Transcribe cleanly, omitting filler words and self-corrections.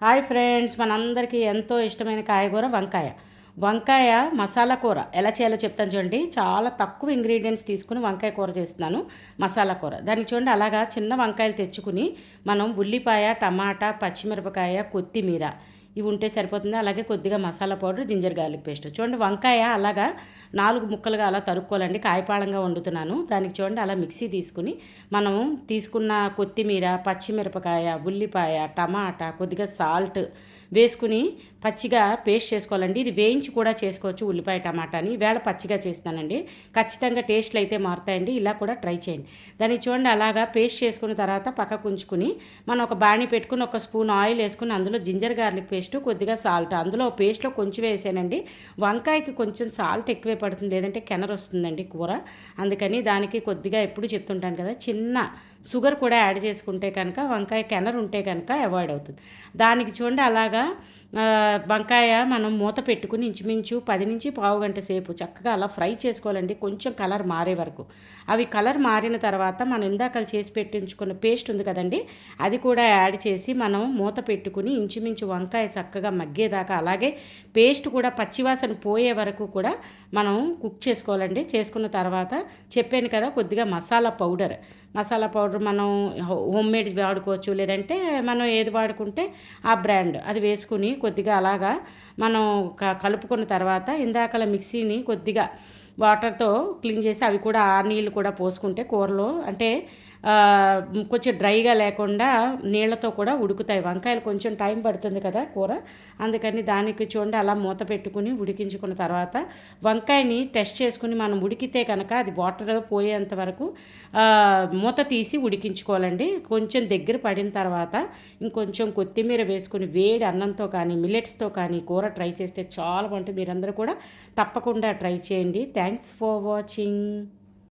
Hi friends, మనందరికీ ఎంతో ఇష్టమైన కాయగూర వంకాయ. వంకాయ మసాలా కూర ఎలా చేయాలో చెప్తాను చూడండి. చాలా తక్కువ ఇంగ్రీడియంట్స్ తీసుకుని వంకాయ కూర చేస్తున్నాను, మసాలా కూర. దానికి చూడండి, అలాగా చిన్న వంకాయలు తెచ్చుకుని మనం ఉల్లిపాయ, టమాటా, పచ్చిమిరపకాయ, కొత్తిమీర ఇవి ఉంటే సరిపోతుంది. అలాగే కొద్దిగా masala powder, ginger garlic paste. చూడండి, వంకాయ అలాగా 4 ముక్కలుగా అలా తరుక్కోవాలండి. కాయపాళంగా వండుతున్నాను. దానికి చూడండి, అలా మిక్సీ తీసుకుని మనం తీసుకున్న కొత్తిమీర, పచ్చిమిరపకాయ, ఉల్లిపాయ, టమాటా, కొద్దిగా సాల్ట్ వేసుకుని పచ్చిగా పేస్ట్ చేసుకోవాలండి. ఇది వేయించి కూడా చేసుకోవచ్చు, ఉల్లిపాయ టమాటాని. ఈవేళ పచ్చిగా చేస్తానండి. ఖచ్చితంగా టేస్ట్లు అయితే మారుతాయండి. ఇలా కూడా ట్రై చేయండి. దానికి చూడండి, అలాగా పేస్ట్ చేసుకున్న తర్వాత పక్కకు ఉంచుకుని మనం ఒక బాణీ పెట్టుకుని ఒక స్పూన్ ఆయిల్ వేసుకుని అందులో జింజర్ గార్లిక్ పేస్ట్, కొద్దిగా సాల్ట్, అందులో పేస్ట్లో కొంచెం వేసానండి. వంకాయకి కొంచెం సాల్ట్ ఎక్కువే పడుతుంది, లేదంటే కెనర్ వస్తుందండి కూర. అందుకని దానికి కొద్దిగా ఎప్పుడు చెప్తుంటాను కదా, చిన్న షుగర్ కూడా యాడ్ చేసుకుంటే కనుక వంకాయ కెనర్ ఉంటే కనుక అవాయిడ్ అవుతుంది. దానికి చూడండి, అలాగా వంకాయ మనం మూత పెట్టుకుని ఇంచుమించు 10 నుంచి పావు గంట సేపు చక్కగా అలా ఫ్రై చేసుకోవాలండి, కొంచెం కలర్ మారే వరకు. అవి కలర్ మారిన తర్వాత మనం ఇందాక చేసి పెట్టించుకున్న పేస్ట్ ఉంది కదండి, అది కూడా యాడ్ చేసి మనం మూత పెట్టుకుని ఇంచుమించు వంకాయ చక్కగా మగ్గేదాకా, అలాగే పేస్ట్ కూడా పచ్చివాసన పోయే వరకు కూడా మనం కుక్ చేసుకోవాలండి. చేసుకున్న తర్వాత చెప్పాను కదా, కొద్దిగా మసాలా పౌడర్ మనం హోమ్ మేడ్ వాడుకోవచ్చు, లేదంటే మనం ఏది వాడుకుంటే ఆ బ్రాండ్ అది వేసుకుని కొద్దిగా అలాగా మనం కలుపుకున్న తర్వాత ఇందాకల మిక్సీని కొద్దిగా వాటర్తో క్లీన్ చేసి అవి కూడా ఆ నీళ్ళు కూడా పోసుకుంటే కూరలో అంటే కొంచెం డ్రైగా లేకుండా నీళ్ళతో కూడా ఉడుకుతాయి. వంకాయలు కొంచెం టైం పడుతుంది కదా కూర, అందుకని దానికి చూడండి అలా మూత పెట్టుకుని ఉడికించుకున్న తర్వాత వంకాయని టెస్ట్ చేసుకుని మనం ఉడికితే కనుక అది వాటర్ పోయేంత వరకు మూత తీసి ఉడికించుకోవాలండి. కొంచెం దగ్గర పడిన తర్వాత ఇంకొంచెం కొత్తిమీర వేసుకుని వేడి అన్నంతో కానీ మిల్లెట్స్తో కానీ కూర ట్రై చేస్తే చాలా బాగుంటుంది. మీరందరూ కూడా తప్పకుండా ట్రై చేయండి. Thanks for watching.